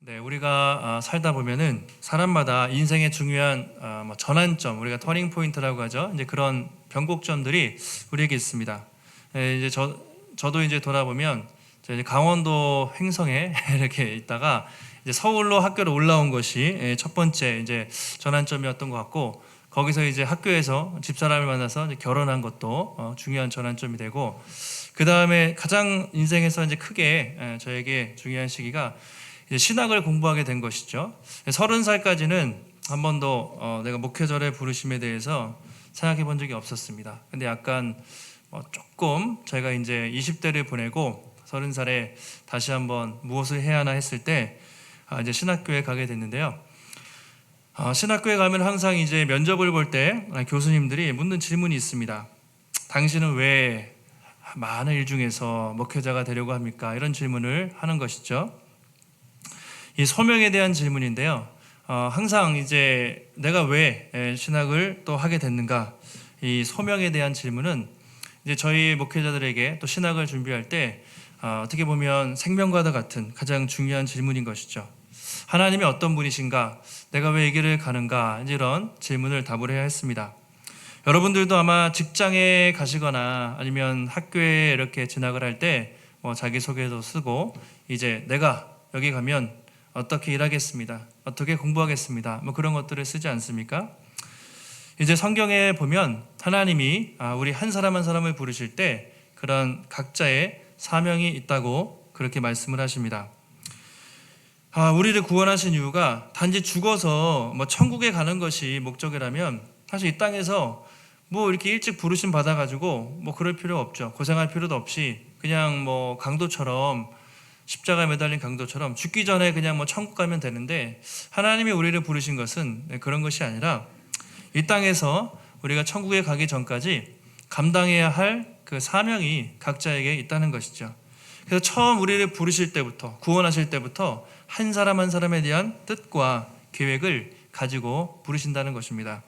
네, 우리가 살다 보면은 사람마다 인생의 중요한 전환점, 우리가 터닝 포인트라고 하죠. 이제 그런 변곡점들이 우리에게 있습니다. 이제 저도 이제 돌아보면 이제 강원도 횡성에 이렇게 있다가 이제 서울로 학교로 올라온 것이 첫 번째 이제 전환점이었던 것 같고, 거기서 이제 학교에서 집사람을 만나서 이제 결혼한 것도 중요한 전환점이 되고, 그 다음에 가장 인생에서 이제 크게 저에게 중요한 시기가 이제 신학을 공부하게 된 것이죠. 30살까지는 한 번도 내가 목회자의 부르심에 대해서 생각해 본 적이 없었습니다. 근데 약간 조금 저희가 이제 20대를 보내고 30살에 다시 한번 무엇을 해야 하나 했을 때 이제 신학교에 가게 됐는데요. 신학교에 가면 항상 이제 면접을 볼 때 교수님들이 묻는 질문이 있습니다. 당신은 왜 많은 일 중에서 목회자가 되려고 합니까? 이런 질문을 하는 것이죠. 이 소명에 대한 질문인데요. 항상 이제 내가 왜 신학을 또 하게 됐는가? 이 소명에 대한 질문은 이제 저희 목회자들에게 또 신학을 준비할 때 어떻게 보면 생명과도 같은 가장 중요한 질문인 것이죠. 하나님이 어떤 분이신가? 내가 왜 이 길을 가는가? 이제 이런 질문을 답을 해야 했습니다. 여러분들도 아마 직장에 가시거나 아니면 학교에 이렇게 진학을 할 때 자기소개도 쓰고 이제 내가 여기 가면 어떻게 일하겠습니다. 어떻게 공부하겠습니다. 그런 것들을 쓰지 않습니까? 이제 성경에 보면 하나님이 우리 한 사람 한 사람을 부르실 때 그런 각자의 사명이 있다고 그렇게 말씀을 하십니다. 우리를 구원하신 이유가 단지 죽어서 천국에 가는 것이 목적이라면 사실 이 땅에서 이렇게 일찍 부르심 받아가지고 그럴 필요 없죠. 고생할 필요도 없이 그냥 강도처럼 십자가에 매달린 강도처럼 죽기 전에 그냥 천국 가면 되는데, 하나님이 우리를 부르신 것은 그런 것이 아니라 이 땅에서 우리가 천국에 가기 전까지 감당해야 할 그 사명이 각자에게 있다는 것이죠. 그래서 처음 우리를 부르실 때부터, 구원하실 때부터 한 사람 한 사람에 대한 뜻과 계획을 가지고 부르신다는 것입니다.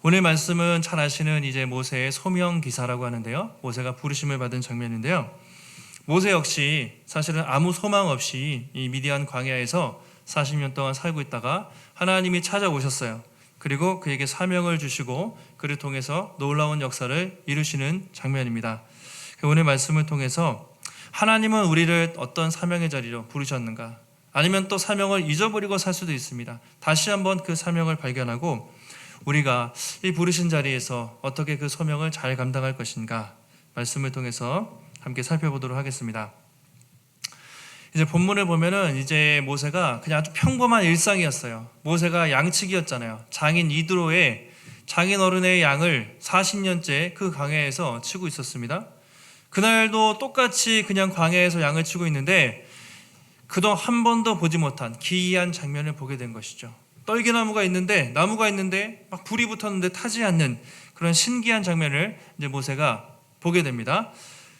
오늘 말씀은 잘 아시는 이제 모세의 소명 기사라고 하는데요. 모세가 부르심을 받은 장면인데요. 모세 역시 사실은 아무 소망 없이 이 미디안 광야에서 40년 동안 살고 있다가 하나님이 찾아오셨어요. 그리고 그에게 사명을 주시고 그를 통해서 놀라운 역사를 이루시는 장면입니다. 오늘 말씀을 통해서 하나님은 우리를 어떤 사명의 자리로 부르셨는가, 아니면 또 사명을 잊어버리고 살 수도 있습니다. 다시 한번 그 사명을 발견하고 우리가 이 부르신 자리에서 어떻게 그 소명을 잘 감당할 것인가, 말씀을 통해서 함께 살펴보도록 하겠습니다. 이제 본문을 보면은 이제 모세가 그냥 아주 평범한 일상이었어요. 모세가 양치기였잖아요. 장인 이드로의 장인 어른의 양을 40년째 그 광야에서 치고 있었습니다. 그날도 똑같이 그냥 광야에서 양을 치고 있는데 그동안 한 번도 보지 못한 기이한 장면을 보게 된 것이죠. 떨기나무가 있는데, 나무가 있는데 막 불이 붙었는데 타지 않는 그런 신기한 장면을 이제 모세가 보게 됩니다.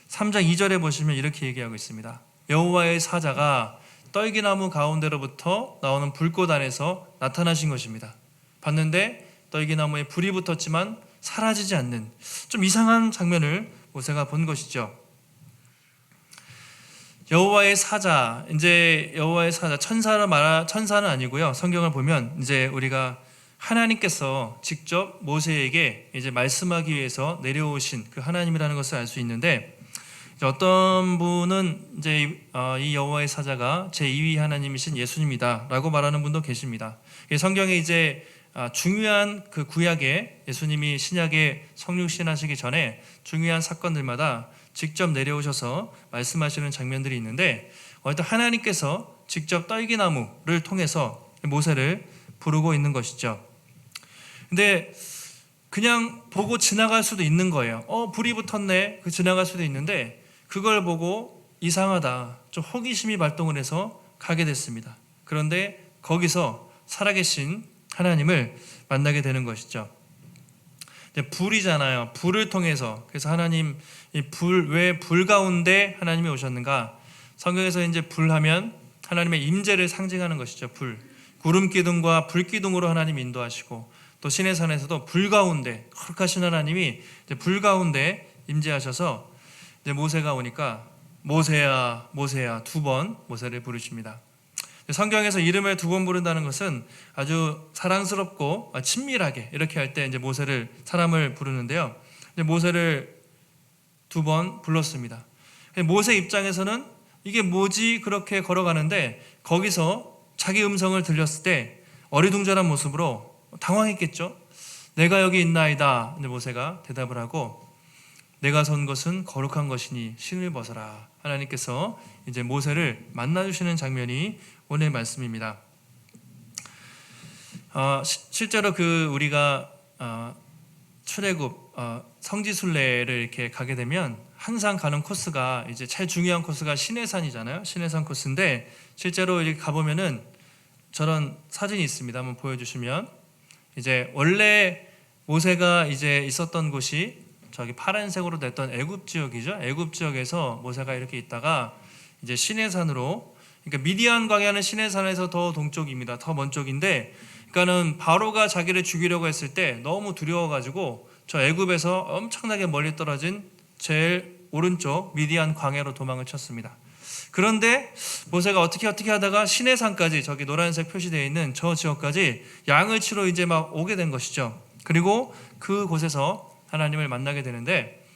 3장 2절에 보시면 이렇게 얘기하고 있습니다. 여호와의 사자가 떨기나무 가운데로부터 나오는 불꽃 안에서 나타나신 것입니다. 봤는데 떨기나무에 불이 붙었지만 사라지지 않는 좀 이상한 장면을 모세가 본 것이죠. 여호와의 사자, 이제 여호와의 사자, 천사는 아니고요. 성경을 보면 이제 우리가 하나님께서 직접 모세에게 이제 말씀하기 위해서 내려오신 그 하나님이라는 것을 알 수 있는데, 어떤 분은 이제 이 여호와의 사자가 제2위 하나님이신 예수님이다라고 말하는 분도 계십니다. 성경에 이제 중요한 그 구약에 예수님이 신약에 성육신하시기 전에 중요한 사건들마다 직접 내려오셔서 말씀하시는 장면들이 있는데, 어쨌든 하나님께서 직접 떨기나무를 통해서 모세를 부르고 있는 것이죠. 근데 그냥 보고 지나갈 수도 있는 거예요. 불이 붙었네. 지나갈 수도 있는데 그걸 보고 이상하다, 좀 호기심이 발동을 해서 가게 됐습니다. 그런데 거기서 살아계신 하나님을 만나게 되는 것이죠. 불이잖아요. 불을 통해서. 그래서 하나님, 왜 불 가운데 하나님이 오셨는가? 성경에서 이제 불하면 하나님의 임재를 상징하는 것이죠. 불. 구름 기둥과 불 기둥으로 하나님 인도하시고, 또 신의 산에서도 불 가운데 거룩하신 하나님이 이제 불 가운데 임재하셔서 이제 모세가 오니까 모세야 모세야 2번 모세를 부르십니다. 성경에서 이름을 두 번 부른다는 것은 아주 사랑스럽고 친밀하게 이렇게 할 때 이제 모세를 사람을 부르는데요. 이제 모세를 두 번 불렀습니다. 모세 입장에서는 이게 뭐지 그렇게 걸어가는데 거기서 자기 음성을 들렸을 때 어리둥절한 모습으로 당황했겠죠. 내가 여기 있나이다. 이제 모세가 대답을 하고 내가 선 것은 거룩한 것이니 신을 벗어라. 하나님께서 이제 모세를 만나주시는 장면이 오늘 말씀입니다. 실제로 우리가 출애굽 성지순례를 이렇게 가게 되면 항상 가는 코스가 이제 제일 중요한 코스가 시내산이잖아요. 시내산 코스인데 실제로 이렇게 가보면은 저런 사진이 있습니다. 한번 보여주시면 이제 원래 모세가 이제 있었던 곳이 저기 파란색으로 됐던 애굽 지역이죠. 애굽 지역에서 모세가 이렇게 있다가 이제 시내산으로, 그러니까 미디안 광야는 시내산에서 더 동쪽입니다. 더 먼 쪽인데, 그러니까는 바로가 자기를 죽이려고 했을 때 너무 두려워가지고 저 애굽에서 엄청나게 멀리 떨어진 제일 오른쪽 미디안 광야로 도망을 쳤습니다. 그런데 모세가 어떻게 하다가 시내산까지, 저기 노란색 표시되어 있는 저 지역까지 양을 치러 이제 막 오게 된 것이죠. 그리고 그곳에서 하나님을 만나게 되는데,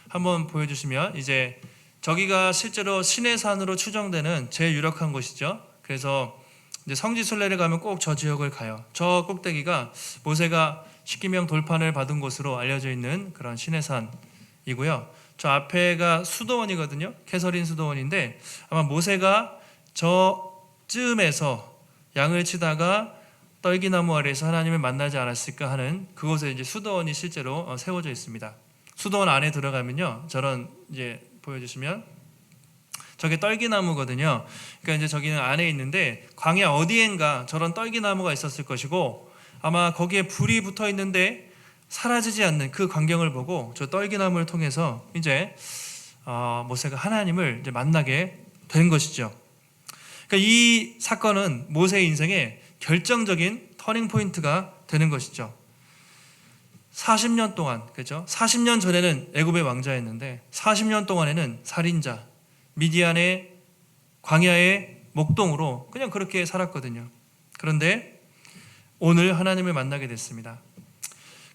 한번 보여주시면 이제 저기가 실제로 시내산으로 추정되는 제일 유력한 곳이죠. 그래서 이제 성지순례를 가면 꼭 저 지역을 가요. 저 꼭대기가 모세가 십계명 돌판을 받은 곳으로 알려져 있는 그런 시내산이고요. 저 앞에가 수도원이거든요. 캐서린 수도원인데 아마 모세가 저쯤에서 양을 치다가 떨기나무 아래에서 하나님을 만나지 않았을까 하는 그곳에 이제 수도원이 실제로 세워져 있습니다. 수도원 안에 들어가면요, 저런 이제 보여주시면 저게 떨기나무거든요. 그러니까 이제 저기는 안에 있는데 광야 어디엔가 저런 떨기나무가 있었을 것이고 아마 거기에 불이 붙어 있는데 사라지지 않는 그 광경을 보고 저 떨기나무를 통해서 이제 모세가 하나님을 이제 만나게 된 것이죠. 그러니까 이 사건은 모세의 인생에 결정적인 터닝 포인트가 되는 것이죠. 40년 동안, 그렇죠? 40년 전에는 애굽의 왕자였는데 40년 동안에는 살인자, 미디안의 광야의 목동으로 그냥 그렇게 살았거든요. 그런데 오늘 하나님을 만나게 됐습니다.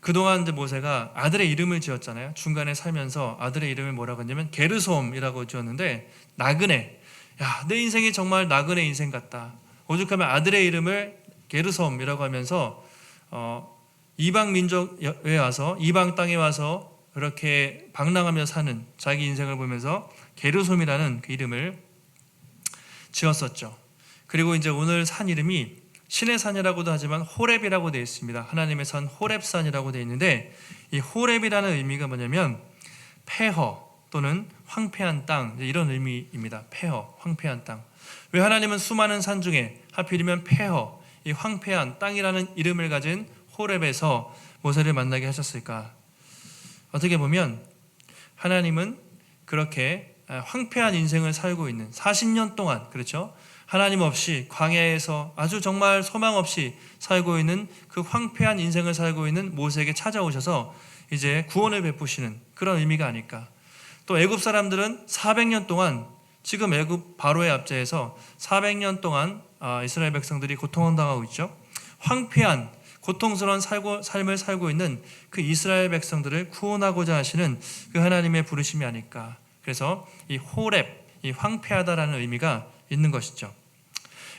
그동안 이제 모세가 아들의 이름을 지었잖아요. 중간에 살면서 아들의 이름을 뭐라고 했냐면 게르솜이라고 지었는데 나그네. 야, 내 인생이 정말 나그네 인생 같다. 오죽하면 아들의 이름을 게르솜이라고 하면서 이방 민족에 와서, 이방 땅에 와서 그렇게 방랑하며 사는 자기 인생을 보면서 게르솜이라는 그 이름을 지었었죠. 그리고 이제 오늘 산 이름이 신의 산이라고도 하지만 호렙이라고 되어 있습니다. 하나님의 산 호렙산이라고 되어 있는데 이 호렙이라는 의미가 뭐냐면 폐허 또는 황폐한 땅, 이런 의미입니다. 폐허, 황폐한 땅. 왜 하나님은 수많은 산 중에 하필이면 폐허, 이 황폐한 땅이라는 이름을 가진 호렙에서 모세를 만나게 하셨을까? 어떻게 보면 하나님은 그렇게 황폐한 인생을 살고 있는 40년 동안, 그렇죠? 하나님 없이 광야에서 아주 정말 소망 없이 살고 있는 그 황폐한 인생을 살고 있는 모세에게 찾아오셔서 이제 구원을 베푸시는 그런 의미가 아닐까. 또 애굽 사람들은 400년 동안, 지금 애굽 바로의 압제에서 400년 동안 이스라엘 백성들이 고통을 당하고 있죠. 황폐한 고통스러운 삶을 살고 있는 그 이스라엘 백성들을 구원하고자 하시는 그 하나님의 부르심이 아닐까. 그래서 이 호렙, 이 황폐하다라는 의미가 있는 것이죠.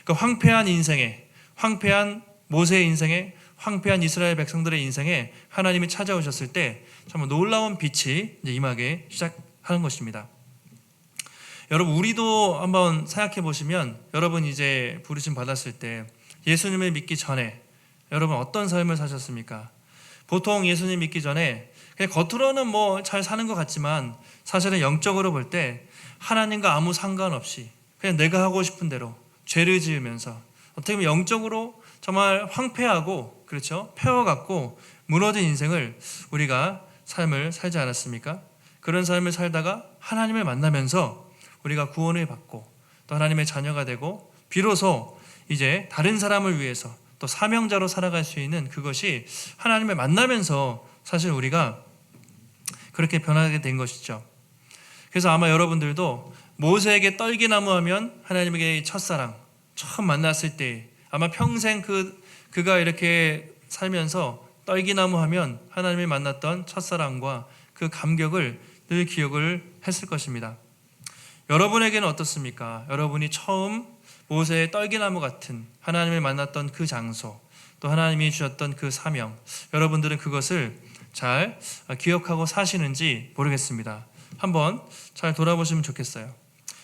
그 황폐한 인생에, 황폐한 모세의 인생에, 황폐한 이스라엘 백성들의 인생에 하나님이 찾아오셨을 때 정말 놀라운 빛이 이제 임하게 시작하는 것입니다. 여러분, 우리도 한번 생각해 보시면, 여러분 이제 부르심 받았을 때 예수님을 믿기 전에 여러분 어떤 삶을 사셨습니까? 보통 예수님 믿기 전에 그냥 겉으로는 뭐 잘 사는 것 같지만 사실은 영적으로 볼 때 하나님과 아무 상관없이 그냥 내가 하고 싶은 대로 죄를 지으면서 어떻게 보면 영적으로 정말 황폐하고, 그렇죠? 폐허같고 무너진 인생을 우리가 삶을 살지 않았습니까? 그런 삶을 살다가 하나님을 만나면서 우리가 구원을 받고 또 하나님의 자녀가 되고 비로소 이제 다른 사람을 위해서 또 사명자로 살아갈 수 있는 그것이 하나님을 만나면서 사실 우리가 그렇게 변하게 된 것이죠. 그래서 아마 여러분들도 모세에게 떨기나무 하면 하나님에게 첫사랑, 처음 만났을 때 아마 평생 그가 이렇게 살면서 떨기나무 하면 하나님이 만났던 첫사랑과 그 감격을 늘 기억을 했을 것입니다. 여러분에게는 어떻습니까? 여러분이 처음 모세의 떨기나무 같은 하나님을 만났던 그 장소, 또 하나님이 주셨던 그 사명, 여러분들은 그것을 잘 기억하고 사시는지 모르겠습니다. 한번 잘 돌아보시면 좋겠어요.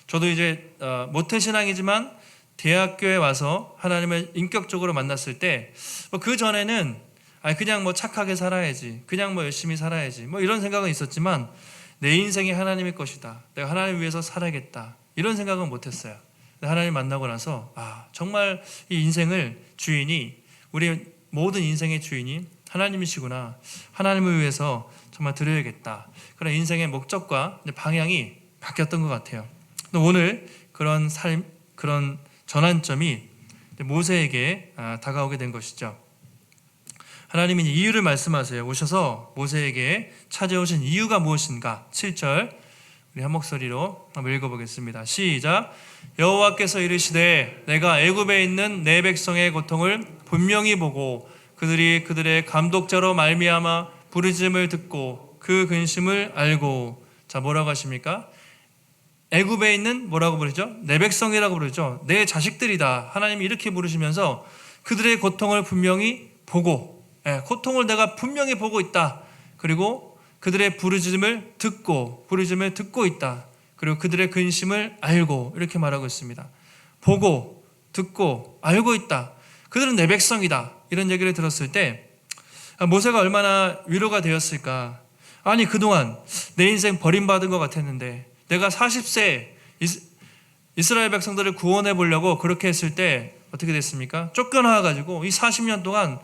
저도 이제 모태신앙이지만 대학교에 와서 하나님을 인격적으로 만났을 때 그 전에는 그냥 뭐 착하게 살아야지, 그냥 뭐 열심히 살아야지, 뭐 이런 생각은 있었지만 내 인생이 하나님의 것이다, 내가 하나님을 위해서 살아야겠다, 이런 생각은 못했어요. 하나님 만나고 나서 정말 이 인생을 주인이, 우리 모든 인생의 주인이 하나님이시구나, 하나님을 위해서 정말 드려야겠다, 그런 인생의 목적과 방향이 바뀌었던 것 같아요. 오늘 그런 삶, 그런 전환점이 모세에게 다가오게 된 것이죠. 하나님이 이유를 말씀하세요. 오셔서 모세에게 찾아오신 이유가 무엇인가? 7절 우리 한 목소리로 한번 읽어보겠습니다. 시작. 여호와께서 이르시되 내가 애굽에 있는 내 백성의 고통을 분명히 보고 그들의 감독자로 말미암아 부르짖음을 듣고 그 근심을 알고. 자, 뭐라고 하십니까? 애굽에 있는 뭐라고 부르죠? 내 백성이라고 부르죠. 내 자식들이다. 하나님이 이렇게 부르시면서 그들의 고통을 분명히 보고, 고통을 내가 분명히 보고 있다. 그리고 그들의 부르짖음을 듣고 있다. 그리고 그들의 근심을 알고, 이렇게 말하고 있습니다. 보고, 듣고, 알고 있다. 그들은 내 백성이다. 이런 얘기를 들었을 때 모세가 얼마나 위로가 되었을까. 아니, 그동안 내 인생 버림받은 것 같았는데 내가 40세 이스라엘 백성들을 구원해 보려고 그렇게 했을 때 어떻게 됐습니까? 쫓겨나가지고 이 40년 동안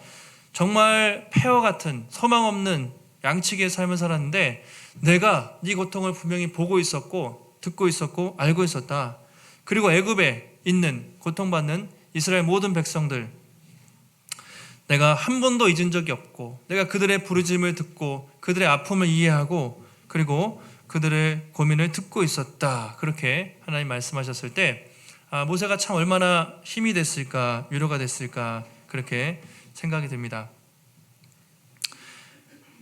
정말 폐허 같은 소망 없는 양치기의 삶을 살았는데 내가 네 고통을 분명히 보고 있었고 듣고 있었고 알고 있었다. 그리고 애굽에 있는 고통받는 이스라엘 모든 백성들 내가 한 번도 잊은 적이 없고 내가 그들의 부르짖음을 듣고 그들의 아픔을 이해하고 그리고 그들의 고민을 듣고 있었다. 그렇게 하나님 말씀하셨을 때 모세가 참 얼마나 힘이 됐을까, 위로가 됐을까, 그렇게 생각이 듭니다.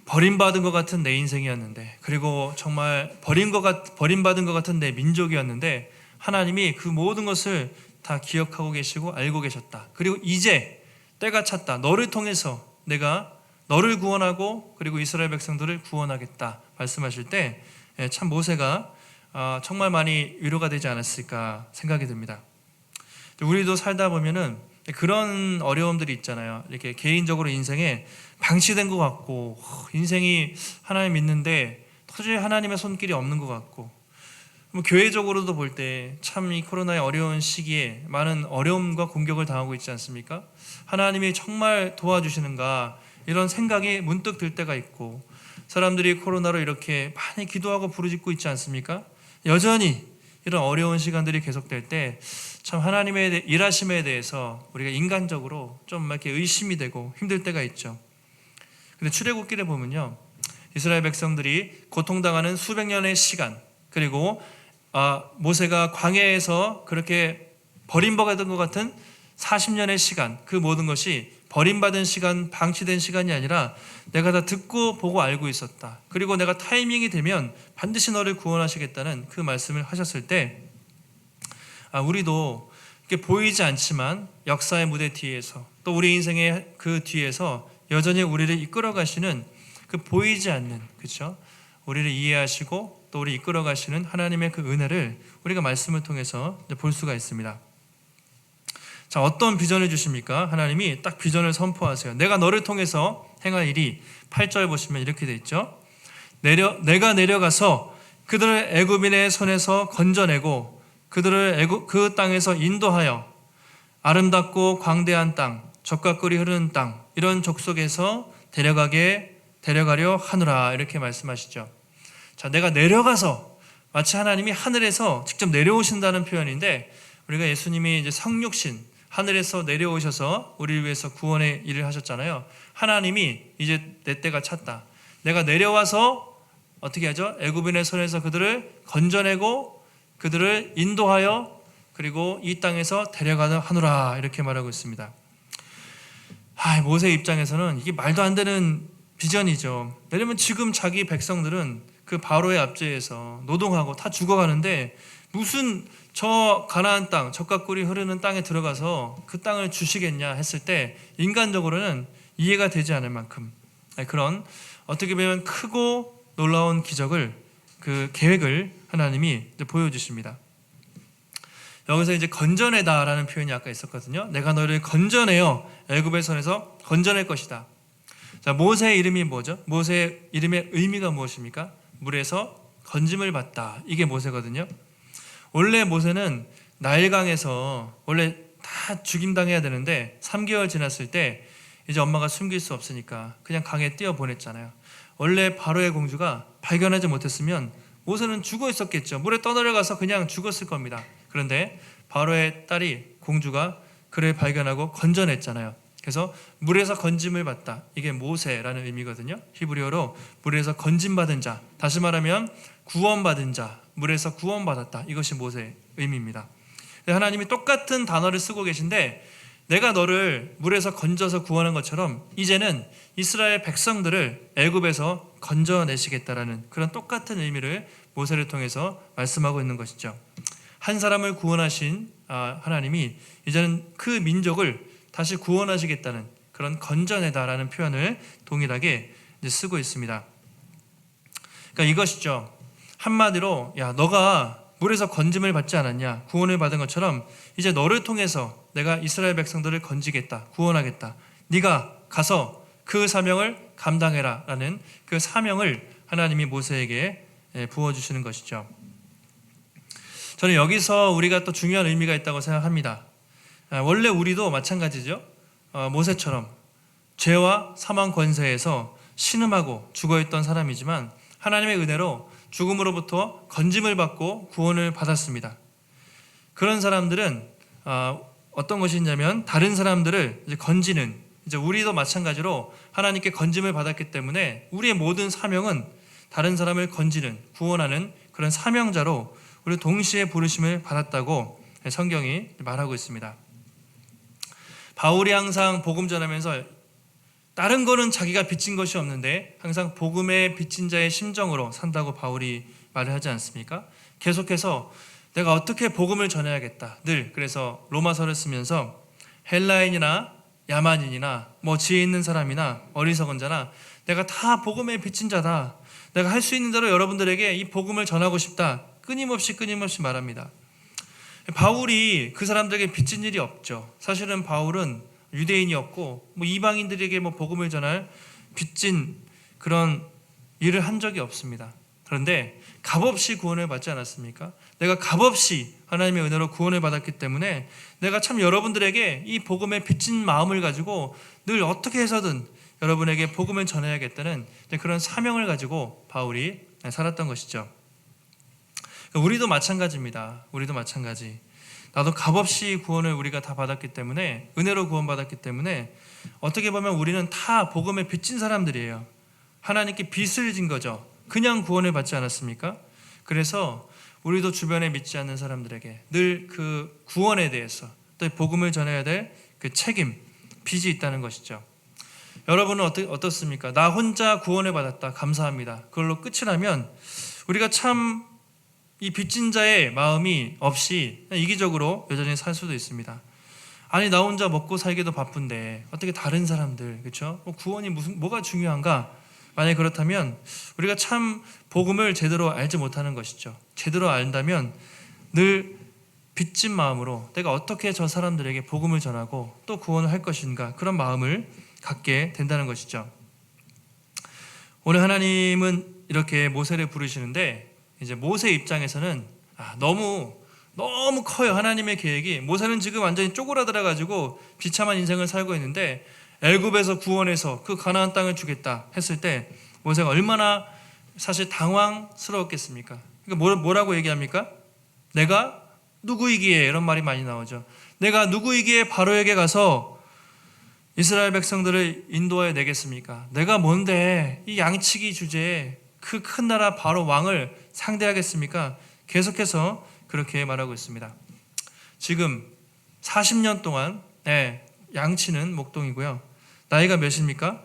버림받은 것 같은 내 인생이었는데, 그리고 정말 버림받은 것 같은 내 민족이었는데 하나님이 그 모든 것을 다 기억하고 계시고 알고 계셨다. 그리고 이제 때가 찼다. 너를 통해서 내가 너를 구원하고 그리고 이스라엘 백성들을 구원하겠다 말씀하실 때 참 모세가 정말 많이 위로가 되지 않았을까 생각이 듭니다. 우리도 살다 보면은 그런 어려움들이 있잖아요. 이렇게 개인적으로 인생에 방치된 것 같고 인생이 하나님 믿는데 도저히 하나님의 손길이 없는 것 같고, 교회적으로도 볼 때 참 이 코로나의 어려운 시기에 많은 어려움과 공격을 당하고 있지 않습니까? 하나님이 정말 도와주시는가 이런 생각이 문득 들 때가 있고, 사람들이 코로나로 이렇게 많이 기도하고 부르짖고 있지 않습니까? 여전히 이런 어려운 시간들이 계속될 때 참 하나님의 일하심에 대해서 우리가 인간적으로 좀 이렇게 의심이 되고 힘들 때가 있죠. 근데 출애굽기를 보면요, 이스라엘 백성들이 고통당하는 수백 년의 시간, 그리고 모세가 광야에서 그렇게 버림받은 것 같은 40년의 시간, 그 모든 것이 버림받은 시간, 방치된 시간이 아니라 내가 다 듣고 보고 알고 있었다. 그리고 내가 타이밍이 되면 반드시 너를 구원하시겠다는 그 말씀을 하셨을 때 우리도 이렇게 보이지 않지만 역사의 무대 뒤에서 또 우리 인생의 그 뒤에서 여전히 우리를 이끌어 가시는 그 보이지 않는, 그렇죠? 우리를 이해하시고 또 우리 이끌어 가시는 하나님의 그 은혜를 우리가 말씀을 통해서 볼 수가 있습니다. 자, 어떤 비전을 주십니까? 하나님이 딱 비전을 선포하세요. 내가 너를 통해서 행할 일이 8절 보시면 이렇게 돼 있죠. 내가 내려가서 그들을 애굽인의 손에서 건져내고 그들을 그 땅에서 인도하여 아름답고 광대한 땅, 젖과 꿀이 흐르는 땅, 이런 족속에서 데려가려 하노라, 이렇게 말씀하시죠. 자, 내가 내려가서, 마치 하나님이 하늘에서 직접 내려오신다는 표현인데, 우리가 예수님이 이제 성육신 하늘에서 내려오셔서 우리를 위해서 구원의 일을 하셨잖아요. 하나님이 이제 내 때가 찼다. 내가 내려와서 어떻게 하죠? 애굽인의 손에서 그들을 건져내고 그들을 인도하여 그리고 이 땅에서 데려가다 하노라 이렇게 말하고 있습니다. 모세 입장에서는 이게 말도 안 되는 비전이죠. 왜냐면 지금 자기 백성들은 그 바로의 압제에서 노동하고 다 죽어가는데 무슨 저 가나안 땅, 젖과 꿀이 흐르는 땅에 들어가서 그 땅을 주시겠냐 했을 때 인간적으로는 이해가 되지 않을 만큼 그런 어떻게 보면 크고 놀라운 기적을 그 계획을 하나님이 보여주십니다. 여기서 이제 건져내다라는 표현이 아까 있었거든요. 내가 너를 건져내어 애굽의 손에서 건져낼 것이다. 자, 모세의 이름이 뭐죠? 모세의 이름의 의미가 무엇입니까? 물에서 건짐을 받다. 이게 모세거든요. 원래 모세는 나일강에서 원래 다 죽임당해야 되는데 3개월 지났을 때 이제 엄마가 숨길 수 없으니까 그냥 강에 뛰어 보냈잖아요. 원래 바로의 공주가 발견하지 못했으면 모세는 죽어 있었겠죠. 물에 떠내려가서 그냥 죽었을 겁니다. 그런데 바로의 딸이 공주가 그를 발견하고 건져냈잖아요. 그래서 물에서 건짐을 받다. 이게 모세라는 의미거든요. 히브리어로 물에서 건짐받은 자, 다시 말하면 구원받은 자, 물에서 구원받았다. 이것이 모세의 의미입니다. 하나님이 똑같은 단어를 쓰고 계신데 내가 너를 물에서 건져서 구원한 것처럼 이제는 이스라엘 백성들을 애굽에서 건져내시겠다라는 그런 똑같은 의미를 모세를 통해서 말씀하고 있는 것이죠. 한 사람을 구원하신 하나님이 이제는 그 민족을 다시 구원하시겠다는 그런 건져내다라는 표현을 동일하게 쓰고 있습니다. 그러니까 이것이죠. 한마디로 야 너가 물에서 건짐을 받지 않았냐, 구원을 받은 것처럼 이제 너를 통해서 내가 이스라엘 백성들을 건지겠다, 구원하겠다. 네가 가서 그 사명을 감당해라 라는 그 사명을 하나님이 모세에게 부어주시는 것이죠. 저는 여기서 우리가 또 중요한 의미가 있다고 생각합니다. 원래 우리도 마찬가지죠. 모세처럼 죄와 사망 권세에서 신음하고 죽어있던 사람이지만 하나님의 은혜로 죽음으로부터 건짐을 받고 구원을 받았습니다. 그런 사람들은 어떤 것이 있냐면 다른 사람들을 이제 건지는, 이제 우리도 마찬가지로 하나님께 건짐을 받았기 때문에 우리의 모든 사명은 다른 사람을 건지는, 구원하는 그런 사명자로 우리 동시에 부르심을 받았다고 성경이 말하고 있습니다. 바울이 항상 복음 전하면서 다른 거는 자기가 빚진 것이 없는데 항상 복음에 빚진 자의 심정으로 산다고 바울이 말을 하지 않습니까? 계속해서 내가 어떻게 복음을 전해야겠다. 늘 그래서 로마서를 쓰면서 헬라인이나 야만인이나 뭐 지혜 있는 사람이나 어리석은 자나 내가 다 복음에 빚진 자다. 내가 할 수 있는 대로 여러분들에게 이 복음을 전하고 싶다. 끊임없이 말합니다. 바울이 그 사람들에게 빚진 일이 없죠. 사실은 바울은 유대인이었고 이방인들에게 복음을 전할 빚진 그런 일을 한 적이 없습니다. 그런데 값없이 구원을 받지 않았습니까? 내가 값없이 하나님의 은혜로 구원을 받았기 때문에 내가 참 여러분들에게 이 복음의 빚진 마음을 가지고 늘 어떻게 해서든 여러분에게 복음을 전해야겠다는 그런 사명을 가지고 바울이 살았던 것이죠. 우리도 마찬가지입니다. 우리도 마찬가지. 나도 값없이 구원을 우리가 다 받았기 때문에, 은혜로 구원받았기 때문에 어떻게 보면 우리는 다 복음에 빚진 사람들이에요. 하나님께 빚을 진 거죠. 그냥 구원을 받지 않았습니까? 그래서 우리도 주변에 믿지 않는 사람들에게 늘 그 구원에 대해서 또 복음을 전해야 될 그 책임, 빚이 있다는 것이죠. 여러분은 어떻습니까? 나 혼자 구원을 받았다. 감사합니다. 그걸로 끝이라면 우리가 참 이 빚진 자의 마음이 없이 이기적으로 여전히 살 수도 있습니다. 아니 나 혼자 먹고 살기도 바쁜데 어떻게 다른 사람들, 그렇죠? 구원이 뭐가 중요한가? 만약에 그렇다면 우리가 참 복음을 제대로 알지 못하는 것이죠. 제대로 안다면 늘 빚진 마음으로 내가 어떻게 저 사람들에게 복음을 전하고 또 구원을 할 것인가, 그런 마음을 갖게 된다는 것이죠. 오늘 하나님은 이렇게 모세를 부르시는데 이제 모세 입장에서는 너무 커요. 하나님의 계획이. 모세는 지금 완전히 쪼그라들어 가지고 비참한 인생을 살고 있는데 애굽에서 구원해서 그 가나안 땅을 주겠다 했을 때 모세가 얼마나 사실 당황스러웠겠습니까? 그러니까 뭐라고 얘기합니까? 내가 누구이기에, 이런 말이 많이 나오죠. 내가 누구이기에 바로에게 가서 이스라엘 백성들을 인도하여 내겠습니까? 내가 뭔데 이 양치기 주제에 그 큰 나라 바로 왕을 상대하겠습니까? 계속해서 그렇게 말하고 있습니다. 지금 40년 동안 양치는 목동이고요. 나이가 몇입니까?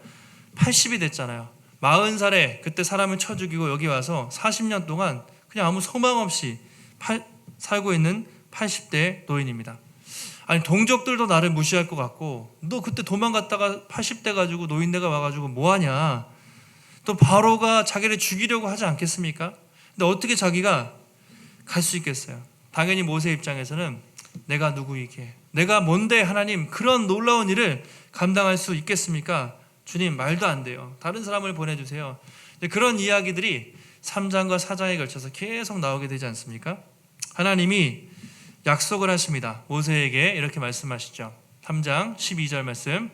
80이 됐잖아요. 40살에 그때 사람을 쳐 죽이고 여기 와서 40년 동안 그냥 아무 소망 없이 살고 있는 80대 노인입니다. 아니 동족들도 나를 무시할 것 같고, 너 그때 도망갔다가 80대 가지고 노인네가 와가지고 뭐하냐, 또 바로가 자기를 죽이려고 하지 않겠습니까? 근데 어떻게 자기가 갈 수 있겠어요? 당연히 모세 입장에서는 내가 누구이게, 내가 뭔데 하나님 그런 놀라운 일을 감당할 수 있겠습니까? 주님 말도 안 돼요. 다른 사람을 보내주세요. 그런 이야기들이 3장과 4장에 걸쳐서 계속 나오게 되지 않습니까? 하나님이 약속을 하십니다. 모세에게 이렇게 말씀하시죠. 3장 12절 말씀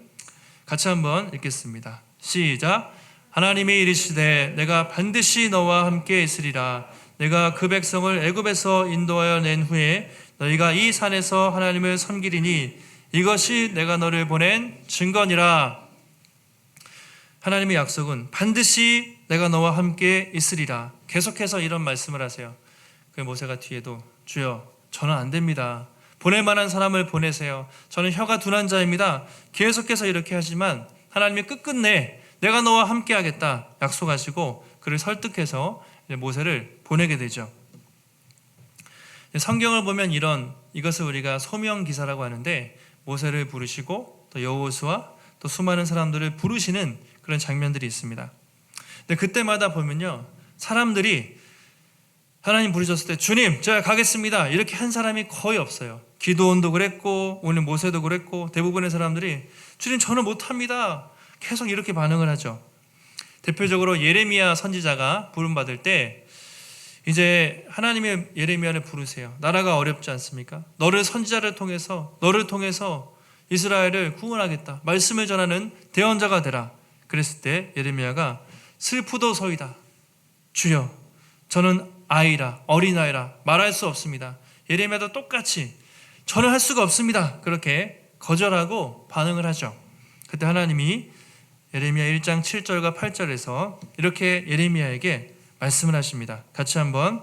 같이 한번 읽겠습니다. 시작. 하나님이 이르시되 내가 반드시 너와 함께 있으리라. 내가 그 백성을 애굽에서 인도하여 낸 후에 너희가 이 산에서 하나님을 섬기리니 이것이 내가 너를 보낸 증거니라. 하나님의 약속은 반드시 내가 너와 함께 있으리라. 계속해서 이런 말씀을 하세요. 그 모세가 뒤에도 주여 저는 안 됩니다. 보낼 만한 사람을 보내세요. 저는 혀가 둔한 자입니다. 계속해서 이렇게 하지만 하나님이 끝끝내 내가 너와 함께 하겠다 약속하시고 그를 설득해서 모세를 보내게 되죠. 성경을 보면 이것을 우리가 소명기사라고 하는데, 모세를 부르시고 또 여호수아 또 수많은 사람들을 부르시는 그런 장면들이 있습니다. 근데 그때마다 보면요, 사람들이 하나님 부르셨을 때 주님 제가 가겠습니다 이렇게 한 사람이 거의 없어요. 기드온도 그랬고 오늘 모세도 그랬고 대부분의 사람들이 주님 저는 못합니다 계속 이렇게 반응을 하죠. 대표적으로 예레미야 선지자가 부름받을 때 이제 하나님의 예레미야를 부르세요. 나라가 어렵지 않습니까? 너를 선지자를 통해서 너를 통해서 이스라엘을 구원하겠다, 말씀을 전하는 대언자가 되라. 그랬을 때 예레미야가 슬프도소이다 주여 저는 아이라 어린아이라 말할 수 없습니다. 예레미야도 똑같이 저는 할 수가 없습니다 그렇게 거절하고 반응을 하죠. 그때 하나님이 예레미야 1장 7절과 8절에서 이렇게 예레미야에게 말씀을 하십니다. 같이 한번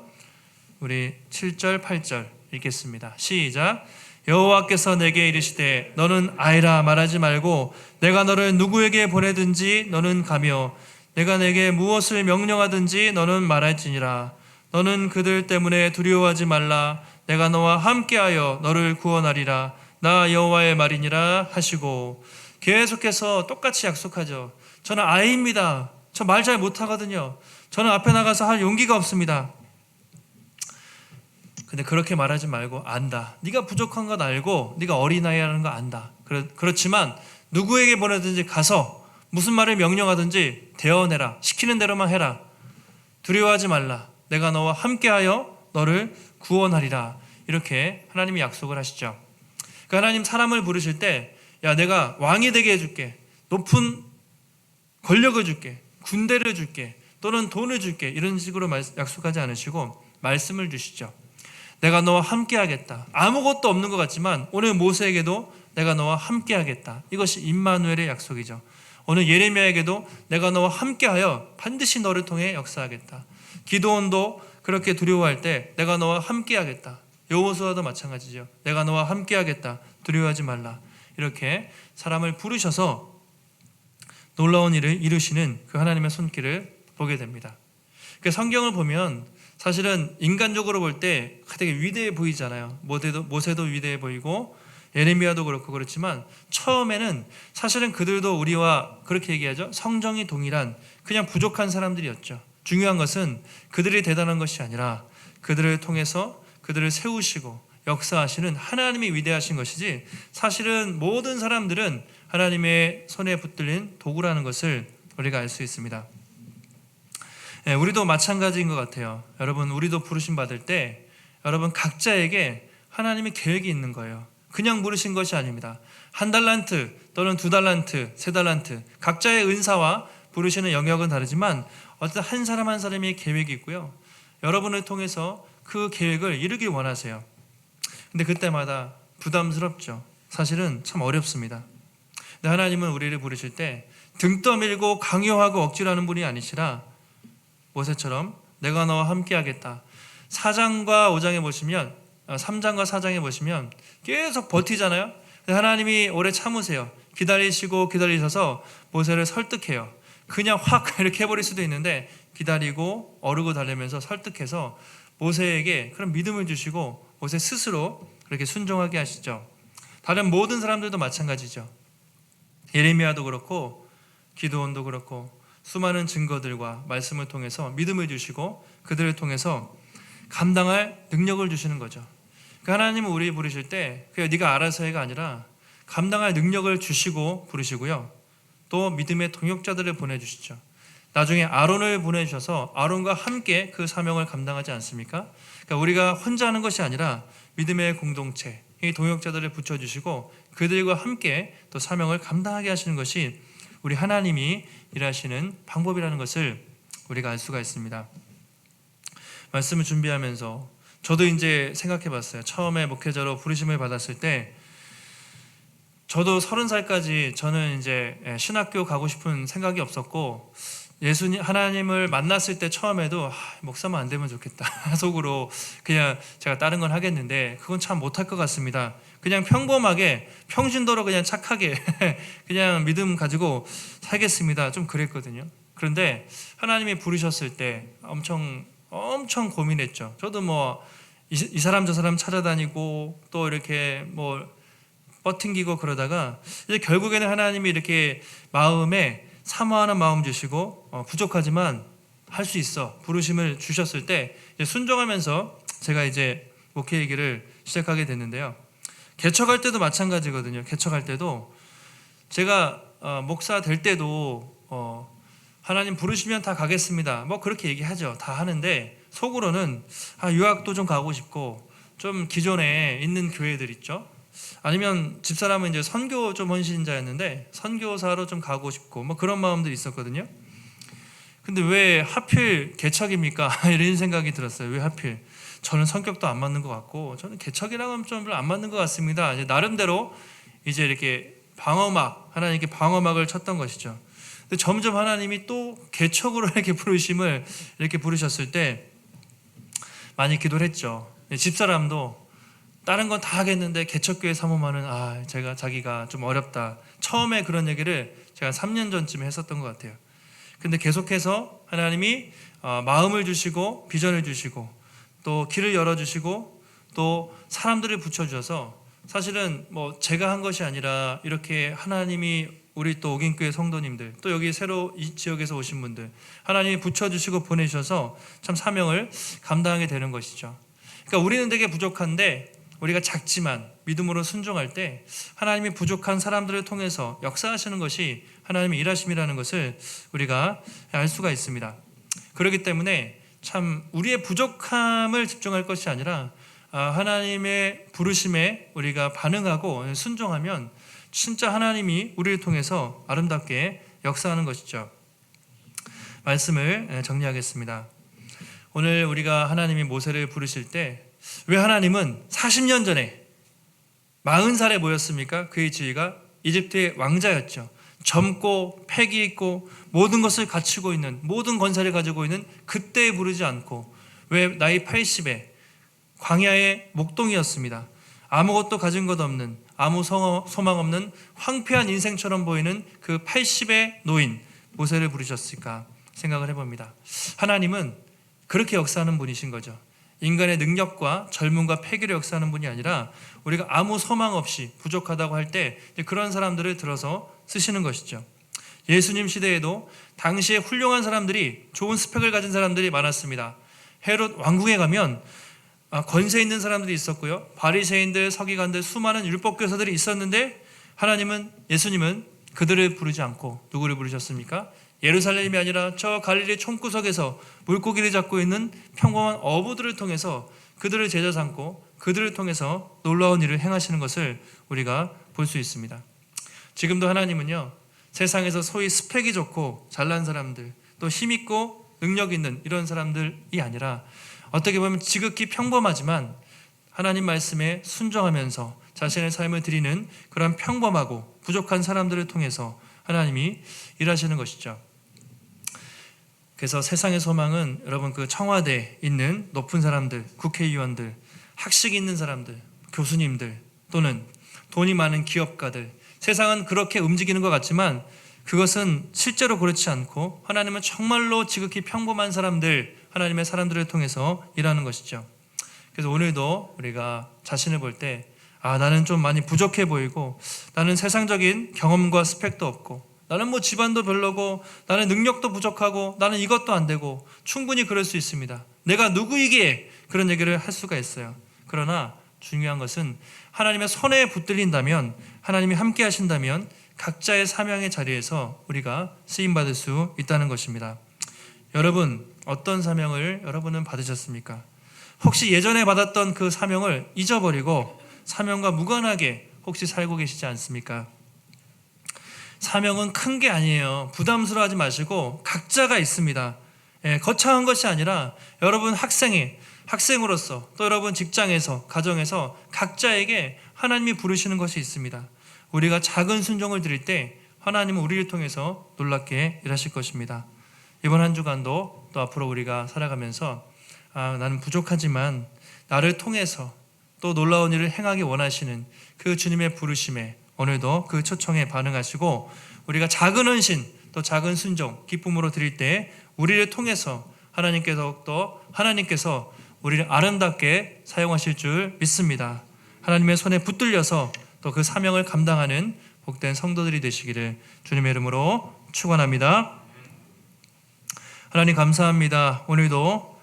우리 7절 8절 읽겠습니다. 시작. 여호와께서 내게 이르시되 너는 아이라 말하지 말고 내가 너를 누구에게 보내든지 너는 가며 내가 내게 무엇을 명령하든지 너는 말할지니라. 너는 그들 때문에 두려워하지 말라. 내가 너와 함께하여 너를 구원하리라. 나 여호와의 말이니라 하시고, 계속해서 똑같이 약속하죠. 저는 아이입니다. 저 말 잘 못하거든요. 저는 앞에 나가서 할 용기가 없습니다. 근데 그렇게 말하지 말고 안다. 네가 부족한 건 알고 네가 어린아이라는 거 안다. 그렇지만 누구에게 보내든지 가서 무슨 말을 명령하든지 대언해라. 시키는 대로만 해라. 두려워하지 말라. 내가 너와 함께하여 너를 구원하리라. 이렇게 하나님이 약속을 하시죠. 그러니까 하나님 사람을 부르실 때 야 내가 왕이 되게 해줄게, 높은 권력을 줄게, 군대를 줄게, 또는 돈을 줄게, 이런 식으로 약속하지 않으시고 말씀을 주시죠. 내가 너와 함께하겠다. 아무것도 없는 것 같지만 오늘 모세에게도 내가 너와 함께하겠다. 이것이 임마누엘의 약속이죠. 오늘 예레미야에게도 내가 너와 함께하여 반드시 너를 통해 역사하겠다. 기드온도 그렇게 두려워할 때 내가 너와 함께하겠다. 여호수아도 마찬가지죠. 내가 너와 함께하겠다. 두려워하지 말라. 이렇게 사람을 부르셔서 놀라운 일을 이루시는 그 하나님의 손길을 보게 됩니다. 그러니까 성경을 보면 사실은 인간적으로 볼 때 되게 위대해 보이잖아요. 모세도 위대해 보이고 예레미야도 그렇고 그렇지만 처음에는 사실은 그들도 우리와 그렇게 얘기하죠. 성정이 동일한 그냥 부족한 사람들이었죠. 중요한 것은 그들이 대단한 것이 아니라 그들을 통해서 그들을 세우시고 역사하시는 하나님이 위대하신 것이지, 사실은 모든 사람들은 하나님의 손에 붙들린 도구라는 것을 우리가 알 수 있습니다. 우리도 마찬가지인 것 같아요. 여러분, 우리도 부르심 받을 때 여러분 각자에게 하나님의 계획이 있는 거예요. 그냥 부르신 것이 아닙니다. 1달란트 또는 2달란트, 3달란트 각자의 은사와 부르시는 영역은 다르지만 어쨌든 한 사람 한 사람의 계획이 있고요. 여러분을 통해서 그 계획을 이루길 원하세요. 근데 그때마다 부담스럽죠. 사실은 참 어렵습니다. 근데 하나님은 우리를 부르실 때 등 떠밀고 강요하고 억지로 하는 분이 아니시라 모세처럼 내가 너와 함께 하겠다. 4장과 5장에 보시면 3장과 4장에 보시면 계속 버티잖아요. 하나님이 오래 참으세요. 기다리셔서 모세를 설득해요. 그냥 확 이렇게 해버릴 수도 있는데 기다리고 어르고 달래면서 설득해서 모세에게 그런 믿음을 주시고 모세 스스로 그렇게 순종하게 하시죠. 다른 모든 사람들도 마찬가지죠. 예레미야도 그렇고 기드온도 그렇고 수많은 증거들과 말씀을 통해서 믿음을 주시고 그들을 통해서 감당할 능력을 주시는 거죠. 하나님은 우리 부르실 때 그냥 네가 알아서 해가 아니라 감당할 능력을 주시고 부르시고요. 또 믿음의 동역자들을 보내주시죠. 나중에 아론을 보내주셔서 아론과 함께 그 사명을 감당하지 않습니까? 그러니까 우리가 혼자 하는 것이 아니라 믿음의 공동체, 이 동역자들을 붙여주시고 그들과 함께 또 사명을 감당하게 하시는 것이 우리 하나님이 일하시는 방법이라는 것을 우리가 알 수가 있습니다. 말씀을 준비하면서 저도 이제 생각해 봤어요. 처음에 목회자로 부르심을 받았을 때 저도 30살까지 저는 이제 신학교 가고 싶은 생각이 없었고 예수님 하나님을 만났을 때 처음에도 목사만 안 되면 좋겠다 속으로 그냥 제가 다른 건 하겠는데 그건 참 못할 것 같습니다. 그냥 평범하게 평신도로 그냥 착하게 그냥 믿음 가지고 살겠습니다. 좀 그랬거든요. 그런데 하나님이 부르셨을 때 엄청 고민했죠. 저도 뭐 이 사람 저 사람 찾아다니고 또 이렇게 뭐 버팅기고 그러다가 이제 결국에는 하나님이 이렇게 마음에 사모하는 마음 주시고 부족하지만 할 수 있어 부르심을 주셨을 때 이제 순종하면서 제가 이제 목회 얘기를 시작하게 됐는데요. 개척할 때도 마찬가지거든요. 개척할 때도 제가 목사 될 때도 하나님 부르시면 다 가겠습니다. 뭐 그렇게 얘기하죠. 다 하는데 속으로는 유학도 좀 가고 싶고 좀 기존에 있는 교회들 있죠. 아니면 집사람은 이제 선교 좀 헌신자였는데 선교사로 좀 가고 싶고 뭐 그런 마음들이 있었거든요. 근데 왜 하필 개척입니까? 이런 생각이 들었어요. 왜 하필? 저는 성격도 안 맞는 것 같고 저는 개척이랑은 좀 안 맞는 것 같습니다. 이제 나름대로 이제 이렇게 방어막 하나님께 방어막을 쳤던 것이죠. 근데 점점 하나님이 또 개척으로 이렇게 부르심을 이렇게 부르셨을 때 많이 기도를 했죠. 집사람도 다른 건 다 하겠는데 개척교회 사모만은 자기가 좀 어렵다. 처음에 그런 얘기를 제가 3년 전쯤에 했었던 것 같아요. 근데 계속해서 하나님이 마음을 주시고 비전을 주시고 또 길을 열어주시고 또 사람들을 붙여주셔서 사실은 뭐 제가 한 것이 아니라 이렇게 하나님이 우리 또 옥인교회 성도님들 또 여기 새로 이 지역에서 오신 분들 하나님이 붙여주시고 보내주셔서 참 사명을 감당하게 되는 것이죠. 그러니까 우리는 되게 부족한데 우리가 작지만 믿음으로 순종할 때 하나님이 부족한 사람들을 통해서 역사하시는 것이 하나님의 일하심이라는 것을 우리가 알 수가 있습니다. 그렇기 때문에 참 우리의 부족함을 집중할 것이 아니라 하나님의 부르심에 우리가 반응하고 순종하면 진짜 하나님이 우리를 통해서 아름답게 역사하는 것이죠. 말씀을 정리하겠습니다. 오늘 우리가 하나님이 모세를 부르실 때 왜 하나님은 40년 전에 40살에 모였습니까? 그의 지위가 이집트의 왕자였죠. 젊고 패기 있고 모든 것을 갖추고 있는 모든 권세를 가지고 있는 그때에 부르지 않고 왜 나이 80에 광야의 목동이었습니다. 아무것도 가진 것 없는 아무 소망 없는 황폐한 인생처럼 보이는 그 80의 노인 모세를 부르셨을까 생각을 해봅니다. 하나님은 그렇게 역사하는 분이신 거죠. 인간의 능력과 젊음과 패기로 역사하는 분이 아니라 우리가 아무 소망 없이 부족하다고 할 때 그런 사람들을 들어서 쓰시는 것이죠. 예수님 시대에도 당시에 훌륭한 사람들이 좋은 스펙을 가진 사람들이 많았습니다. 헤롯 왕궁에 가면 권세 있는 사람들이 있었고요. 바리새인들, 서기관들, 수많은 율법교사들이 있었는데 예수님은 그들을 부르지 않고 누구를 부르셨습니까? 예루살렘이 아니라 저 갈릴리 총구석에서 물고기를 잡고 있는 평범한 어부들을 통해서 그들을 제자 삼고 그들을 통해서 놀라운 일을 행하시는 것을 우리가 볼 수 있습니다. 지금도 하나님은요, 세상에서 소위 스펙이 좋고 잘난 사람들, 또 힘있고 능력 있는 이런 사람들이 아니라 어떻게 보면 지극히 평범하지만 하나님 말씀에 순종하면서 자신의 삶을 드리는 그런 평범하고 부족한 사람들을 통해서 하나님이 일하시는 것이죠. 그래서 세상의 소망은 여러분 그 청와대에 있는 높은 사람들, 국회의원들, 학식 있는 사람들, 교수님들 또는 돈이 많은 기업가들, 세상은 그렇게 움직이는 것 같지만 그것은 실제로 그렇지 않고 하나님은 정말로 지극히 평범한 사람들, 하나님의 사람들을 통해서 일하는 것이죠. 그래서 오늘도 우리가 자신을 볼 때 나는 좀 많이 부족해 보이고, 나는 세상적인 경험과 스펙도 없고, 나는 뭐 집안도 별로고, 나는 능력도 부족하고, 나는 이것도 안 되고, 충분히 그럴 수 있습니다. 내가 누구이기에 그런 얘기를 할 수가 있어요. 그러나 중요한 것은 하나님의 손에 붙들린다면, 하나님이 함께 하신다면 각자의 사명의 자리에서 우리가 쓰임받을 수 있다는 것입니다. 여러분, 어떤 사명을 여러분은 받으셨습니까? 혹시 예전에 받았던 그 사명을 잊어버리고 사명과 무관하게 혹시 살고 계시지 않습니까? 사명은 큰 게 아니에요. 부담스러워하지 마시고 각자가 있습니다. 거창한 것이 아니라 여러분 학생으로서, 또 여러분 직장에서, 가정에서 각자에게 하나님이 부르시는 것이 있습니다. 우리가 작은 순종을 드릴 때 하나님은 우리를 통해서 놀랍게 일하실 것입니다. 이번 한 주간도 또 앞으로 우리가 살아가면서 나는 부족하지만 나를 통해서 또 놀라운 일을 행하기 원하시는 그 주님의 부르심에 오늘도 그 초청에 반응하시고, 우리가 작은 헌신 또 작은 순종 기쁨으로 드릴 때 우리를 통해서 하나님께서 우리를 아름답게 사용하실 줄 믿습니다. 하나님의 손에 붙들려서 또 그 사명을 감당하는 복된 성도들이 되시기를 주님의 이름으로 축원합니다. 하나님 감사합니다. 오늘도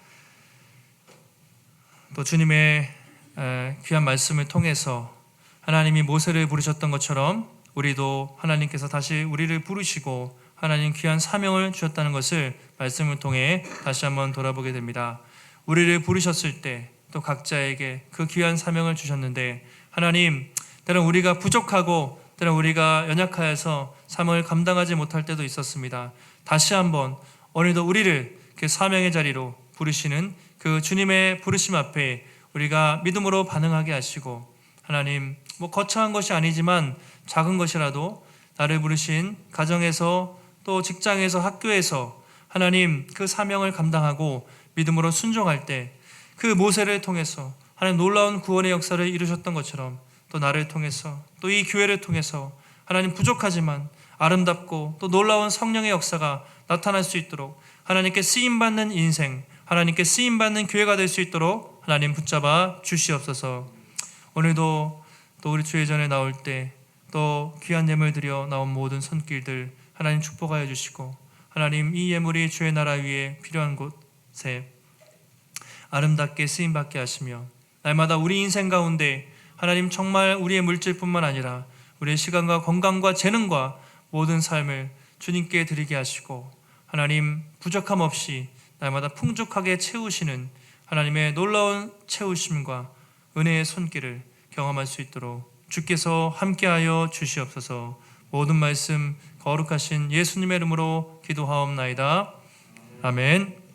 또 주님의 귀한 말씀을 통해서 하나님이 모세를 부르셨던 것처럼 우리도 하나님께서 다시 우리를 부르시고 하나님 귀한 사명을 주셨다는 것을 말씀을 통해 다시 한번 돌아보게 됩니다. 우리를 부르셨을 때 또 각자에게 그 귀한 사명을 주셨는데, 하나님, 때론 우리가 부족하고 때론 우리가 연약하여서 사명을 감당하지 못할 때도 있었습니다. 다시 한번 오늘도 우리를 그 사명의 자리로 부르시는 그 주님의 부르심 앞에 우리가 믿음으로 반응하게 하시고, 하나님, 거창한 것이 아니지만 작은 것이라도 나를 부르신 가정에서 또 직장에서 학교에서 하나님 그 사명을 감당하고 믿음으로 순종할 때 그 모세를 통해서 하나님 놀라운 구원의 역사를 이루셨던 것처럼 또 나를 통해서 또 이 교회를 통해서 하나님 부족하지만 아름답고 또 놀라운 성령의 역사가 나타날 수 있도록 하나님께 쓰임받는 인생, 하나님께 쓰임받는 교회가 될 수 있도록 하나님 붙잡아 주시옵소서. 오늘도 또 우리 주의 전에 나올 때 또 귀한 예물 드려 나온 모든 손길들 하나님 축복하여 주시고, 하나님 이 예물이 주의 나라 위에 필요한 곳에 아름답게 쓰임받게 하시며, 날마다 우리 인생 가운데 하나님 정말 우리의 물질뿐만 아니라 우리의 시간과 건강과 재능과 모든 삶을 주님께 드리게 하시고, 하나님 부족함 없이 날마다 풍족하게 채우시는 하나님의 놀라운 채우심과 은혜의 손길을 경험할 수 있도록 주께서 함께하여 주시옵소서. 모든 말씀 거룩하신 예수님의 이름으로 기도하옵나이다. 아멘.